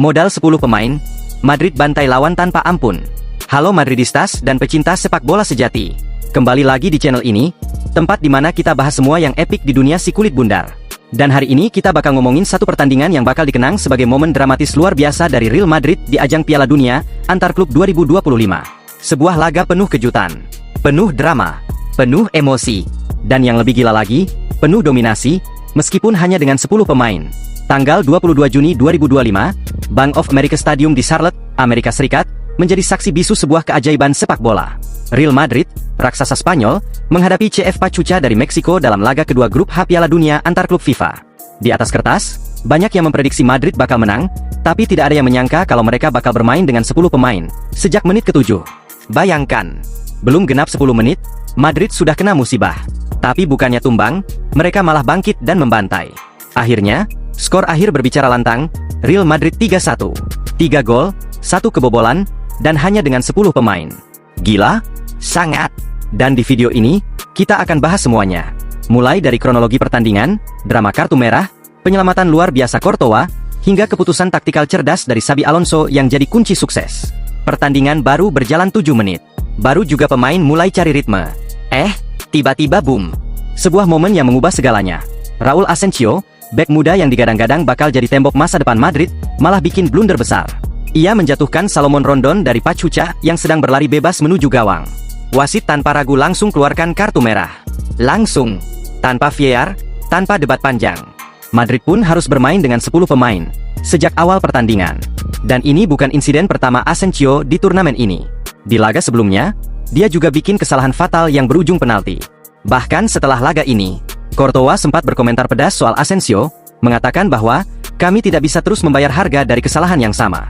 Modal 10 pemain, Madrid bantai lawan tanpa ampun. Halo Madridistas dan pecinta sepak bola sejati. Kembali lagi di channel ini, tempat dimana kita bahas semua yang epik di dunia si kulit bundar. Dan hari ini kita bakal ngomongin satu pertandingan yang bakal dikenang sebagai momen dramatis luar biasa dari Real Madrid di ajang Piala Dunia antar klub 2025. Sebuah laga penuh kejutan, penuh drama, penuh emosi, dan yang lebih gila lagi, penuh dominasi, meskipun hanya dengan 10 pemain. Tanggal 22 Juni 2025, Bank of America Stadium di Charlotte, Amerika Serikat, menjadi saksi bisu sebuah keajaiban sepak bola. Real Madrid, raksasa Spanyol, menghadapi CF Pachuca dari Meksiko dalam laga kedua grup H Piala Dunia antar klub FIFA. Di atas kertas, banyak yang memprediksi Madrid bakal menang, tapi tidak ada yang menyangka kalau mereka bakal bermain dengan 10 pemain, sejak menit ke-7. Bayangkan, belum genap 10 menit, Madrid sudah kena musibah. Tapi bukannya tumbang, mereka malah bangkit dan membantai. Akhirnya, skor akhir berbicara lantang, Real Madrid 3-1. 3 gol, 1 kebobolan, dan hanya dengan 10 pemain. Gila? Sangat. Dan di video ini, kita akan bahas semuanya. Mulai dari kronologi pertandingan, drama kartu merah, penyelamatan luar biasa Courtois, hingga keputusan taktikal cerdas dari Xabi Alonso yang jadi kunci sukses. Pertandingan baru berjalan 7 menit. Baru juga pemain mulai cari ritme. Tiba-tiba boom. Sebuah momen yang mengubah segalanya. Raul Asensio, bek muda yang digadang-gadang bakal jadi tembok masa depan Madrid, malah bikin blunder besar. Ia menjatuhkan Salomon Rondon dari Pachuca yang sedang berlari bebas menuju gawang. Wasit tanpa ragu langsung keluarkan kartu merah. Langsung. Tanpa VAR, tanpa debat panjang. Madrid pun harus bermain dengan 10 pemain sejak awal pertandingan. Dan ini bukan insiden pertama Asensio di turnamen ini. Di laga sebelumnya, dia juga bikin kesalahan fatal yang berujung penalti. Bahkan setelah laga ini, Courtois sempat berkomentar pedas soal Asensio, mengatakan bahwa kami tidak bisa terus membayar harga dari kesalahan yang sama.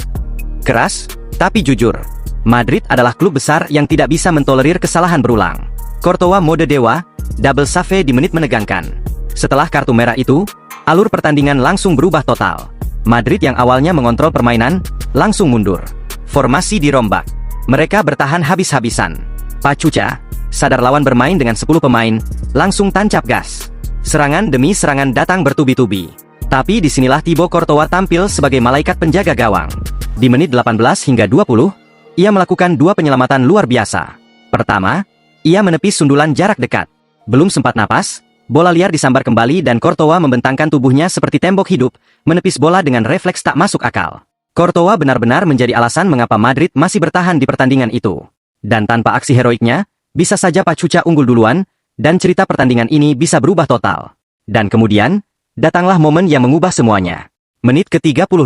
Keras, tapi jujur. Madrid adalah klub besar yang tidak bisa mentolerir kesalahan berulang. Courtois mode dewa, double save di menit menegangkan. Setelah kartu merah itu, alur pertandingan langsung berubah total. Madrid yang awalnya mengontrol permainan, langsung mundur. Formasi dirombak. Mereka bertahan habis-habisan. Pachuca, sadar lawan bermain dengan 10 pemain, langsung tancap gas. Serangan demi serangan datang bertubi-tubi. Tapi disinilah Thibaut Courtois tampil sebagai malaikat penjaga gawang. Di menit 18 hingga 20, ia melakukan 2 penyelamatan luar biasa. Pertama, ia menepis sundulan jarak dekat. Belum sempat napas, bola liar disambar kembali dan Courtois membentangkan tubuhnya seperti tembok hidup, menepis bola dengan refleks tak masuk akal. Courtois benar-benar menjadi alasan mengapa Madrid masih bertahan di pertandingan itu. Dan tanpa aksi heroiknya, bisa saja Pachuca unggul duluan, dan cerita pertandingan ini bisa berubah total. Dan kemudian, datanglah momen yang mengubah semuanya. Menit ke-35.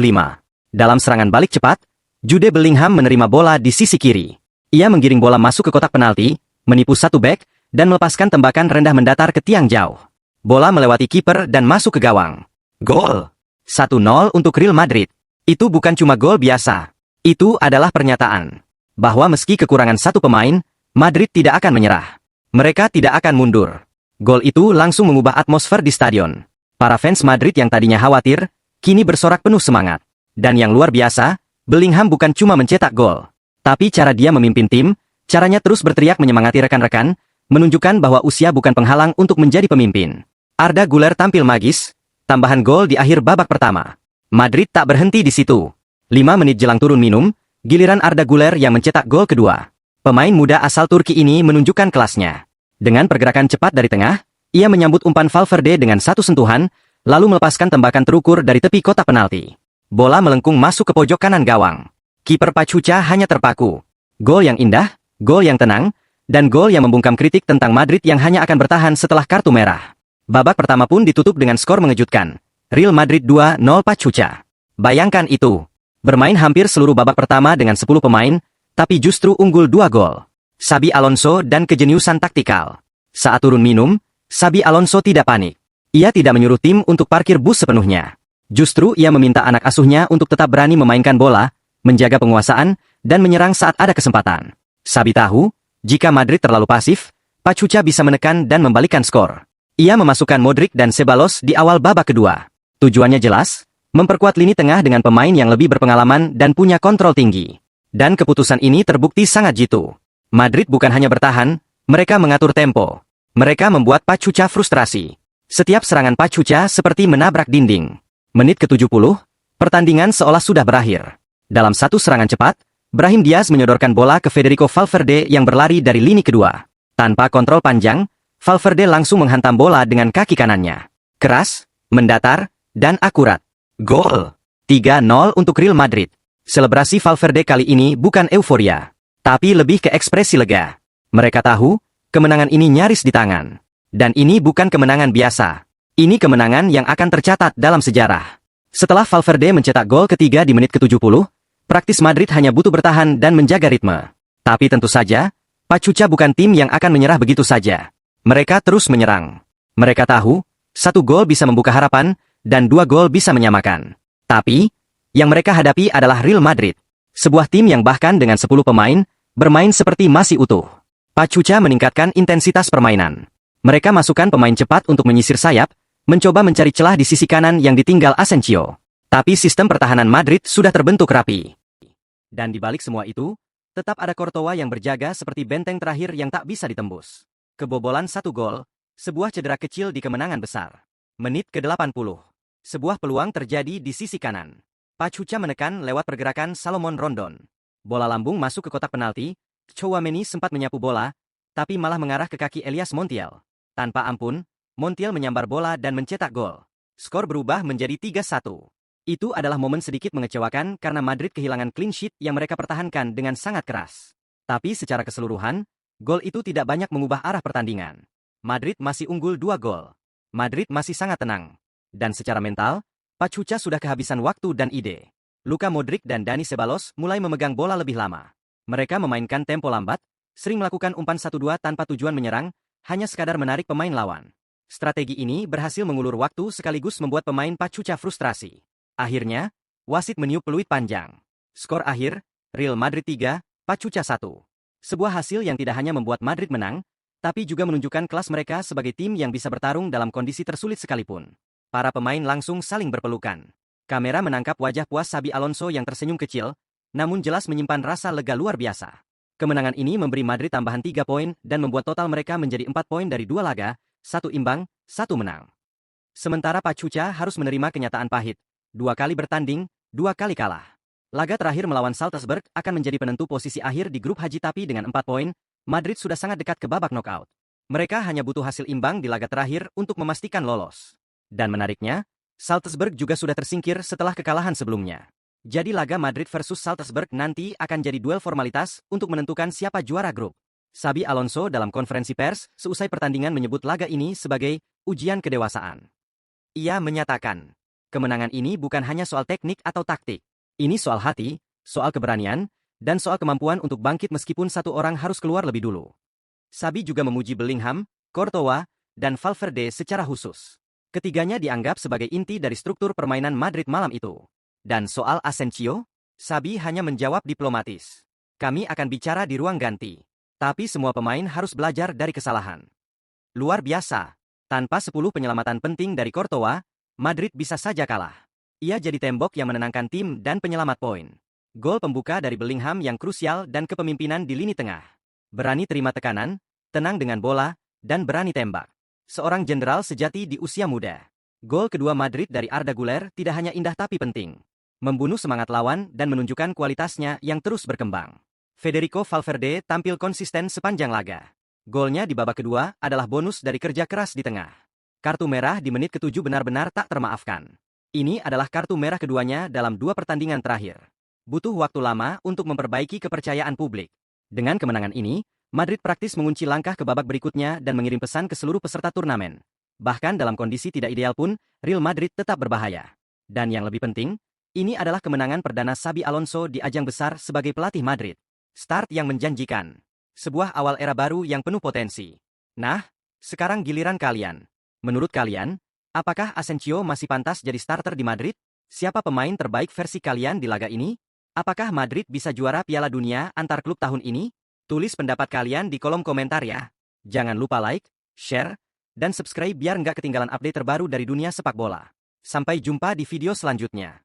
Dalam serangan balik cepat, Jude Bellingham menerima bola di sisi kiri. Ia menggiring bola masuk ke kotak penalti, menipu satu bek, dan melepaskan tembakan rendah mendatar ke tiang jauh. Bola melewati kiper dan masuk ke gawang. Gol! 1-0 untuk Real Madrid. Itu bukan cuma gol biasa. Itu adalah pernyataan bahwa meski kekurangan 1 pemain, Madrid tidak akan menyerah. Mereka tidak akan mundur. Gol itu langsung mengubah atmosfer di stadion. Para fans Madrid yang tadinya khawatir, kini bersorak penuh semangat. Dan yang luar biasa, Bellingham bukan cuma mencetak gol, tapi cara dia memimpin tim, caranya terus berteriak menyemangati rekan-rekan, menunjukkan bahwa usia bukan penghalang untuk menjadi pemimpin. Arda Güler tampil magis, tambahan gol di akhir babak pertama. Madrid tak berhenti di situ. 5 menit jelang turun minum, giliran Arda Güler yang mencetak gol kedua. Pemain muda asal Turki ini menunjukkan kelasnya. Dengan pergerakan cepat dari tengah, ia menyambut umpan Valverde dengan 1 sentuhan, lalu melepaskan tembakan terukur dari tepi kotak penalti. Bola melengkung masuk ke pojok kanan gawang. Kiper Pachuca hanya terpaku. Gol yang indah, gol yang tenang, dan gol yang membungkam kritik tentang Madrid yang hanya akan bertahan setelah kartu merah. Babak pertama pun ditutup dengan skor mengejutkan. Real Madrid 2-0 Pachuca. Bayangkan itu. Bermain hampir seluruh babak pertama dengan 10 pemain, tapi justru unggul 2 gol. Xabi Alonso dan kejeniusan taktikal. Saat turun minum, Xabi Alonso tidak panik. Ia tidak menyuruh tim untuk parkir bus sepenuhnya. Justru ia meminta anak asuhnya untuk tetap berani memainkan bola, menjaga penguasaan, dan menyerang saat ada kesempatan. Xabi tahu, jika Madrid terlalu pasif, Pachuca bisa menekan dan membalikkan skor. Ia memasukkan Modric dan Ceballos di awal babak kedua. Tujuannya jelas, memperkuat lini tengah dengan pemain yang lebih berpengalaman dan punya kontrol tinggi. Dan keputusan ini terbukti sangat jitu. Madrid bukan hanya bertahan, mereka mengatur tempo. Mereka membuat Pachuca frustrasi. Setiap serangan Pachuca seperti menabrak dinding. Menit ke-70, Pertandingan seolah sudah berakhir. Dalam satu serangan cepat, Brahim Diaz menyodorkan bola ke Federico Valverde yang berlari dari lini kedua. Tanpa kontrol panjang, Valverde langsung menghantam bola dengan kaki kanannya. Keras, mendatar, dan akurat. Gol! 3-0 untuk Real Madrid. Selebrasi Valverde kali ini bukan euforia, tapi lebih ke ekspresi lega. Mereka tahu, kemenangan ini nyaris di tangan. Dan ini bukan kemenangan biasa. Ini kemenangan yang akan tercatat dalam sejarah. Setelah Valverde mencetak gol ketiga di menit ke-70, praktis Madrid hanya butuh bertahan dan menjaga ritme. Tapi tentu saja, Pachuca bukan tim yang akan menyerah begitu saja. Mereka terus menyerang. Mereka tahu, satu gol bisa membuka harapan, dan dua gol bisa menyamakan. Tapi, yang mereka hadapi adalah Real Madrid. Sebuah tim yang bahkan dengan 10 pemain, bermain seperti masih utuh. Pachuca meningkatkan intensitas permainan. Mereka masukkan pemain cepat untuk menyisir sayap, mencoba mencari celah di sisi kanan yang ditinggal Asensio. Tapi sistem pertahanan Madrid sudah terbentuk rapi. Dan di balik semua itu, tetap ada Courtois yang berjaga seperti benteng terakhir yang tak bisa ditembus. Kebobolan satu gol, sebuah cedera kecil di kemenangan besar. Menit ke-80. Sebuah peluang terjadi di sisi kanan. Pachuca menekan lewat pergerakan Salomon Rondon. Bola lambung masuk ke kotak penalti, Tchouaméni sempat menyapu bola, tapi malah mengarah ke kaki Elias Montiel. Tanpa ampun, Montiel menyambar bola dan mencetak gol. Skor berubah menjadi 3-1. Itu adalah momen sedikit mengecewakan karena Madrid kehilangan clean sheet yang mereka pertahankan dengan sangat keras. Tapi secara keseluruhan, gol itu tidak banyak mengubah arah pertandingan. Madrid masih unggul 2 gol. Madrid masih sangat tenang. Dan secara mental, Pachuca sudah kehabisan waktu dan ide. Luka Modric dan Dani Ceballos mulai memegang bola lebih lama. Mereka memainkan tempo lambat, sering melakukan umpan 1-2 tanpa tujuan menyerang, hanya sekadar menarik pemain lawan. Strategi ini berhasil mengulur waktu sekaligus membuat pemain Pachuca frustrasi. Akhirnya, wasit meniup peluit panjang. Skor akhir, Real Madrid 3, Pachuca 1. Sebuah hasil yang tidak hanya membuat Madrid menang, tapi juga menunjukkan kelas mereka sebagai tim yang bisa bertarung dalam kondisi tersulit sekalipun. Para pemain langsung saling berpelukan. Kamera menangkap wajah puas Xabi Alonso yang tersenyum kecil, namun jelas menyimpan rasa lega luar biasa. Kemenangan ini memberi Madrid tambahan 3 poin dan membuat total mereka menjadi 4 poin dari 2 laga, 1 imbang, 1 menang. Sementara Pachuca harus menerima kenyataan pahit. 2 kali bertanding, 2 kali kalah. Laga terakhir melawan Salzburg akan menjadi penentu posisi akhir di grup Haji, tapi dengan 4 poin, Madrid sudah sangat dekat ke babak knockout. Mereka hanya butuh hasil imbang di laga terakhir untuk memastikan lolos. Dan menariknya, Salzburg juga sudah tersingkir setelah kekalahan sebelumnya. Jadi laga Madrid versus Salzburg nanti akan jadi duel formalitas untuk menentukan siapa juara grup. Xabi Alonso dalam konferensi pers seusai pertandingan menyebut laga ini sebagai ujian kedewasaan. Ia menyatakan, kemenangan ini bukan hanya soal teknik atau taktik. Ini soal hati, soal keberanian, dan soal kemampuan untuk bangkit meskipun satu orang harus keluar lebih dulu. Xabi juga memuji Bellingham, Courtois, dan Valverde secara khusus. Ketiganya dianggap sebagai inti dari struktur permainan Madrid malam itu. Dan soal Asensio, Xabi hanya menjawab diplomatis. Kami akan bicara di ruang ganti. Tapi semua pemain harus belajar dari kesalahan. Luar biasa. Tanpa 10 penyelamatan penting dari Courtois, Madrid bisa saja kalah. Ia jadi tembok yang menenangkan tim dan penyelamat poin. Gol pembuka dari Bellingham yang krusial dan kepemimpinan di lini tengah. Berani terima tekanan, tenang dengan bola, dan berani tembak. Seorang jenderal sejati di usia muda. Gol kedua Madrid dari Arda Güler tidak hanya indah tapi penting. Membunuh semangat lawan dan menunjukkan kualitasnya yang terus berkembang. Federico Valverde tampil konsisten sepanjang laga. Golnya di babak kedua adalah bonus dari kerja keras di tengah. Kartu merah di menit ke-7 benar-benar tak termaafkan. Ini adalah kartu merah keduanya dalam 2 pertandingan terakhir. Butuh waktu lama untuk memperbaiki kepercayaan publik. Dengan kemenangan ini, Madrid praktis mengunci langkah ke babak berikutnya dan mengirim pesan ke seluruh peserta turnamen. Bahkan dalam kondisi tidak ideal pun, Real Madrid tetap berbahaya. Dan yang lebih penting, ini adalah kemenangan perdana Xabi Alonso di ajang besar sebagai pelatih Madrid. Start yang menjanjikan. Sebuah awal era baru yang penuh potensi. Nah, sekarang giliran kalian. Menurut kalian, apakah Asensio masih pantas jadi starter di Madrid? Siapa pemain terbaik versi kalian di laga ini? Apakah Madrid bisa juara Piala Dunia antar klub tahun ini? Tulis pendapat kalian di kolom komentar ya. Jangan lupa like, share, dan subscribe biar nggak ketinggalan update terbaru dari dunia sepak bola. Sampai jumpa di video selanjutnya.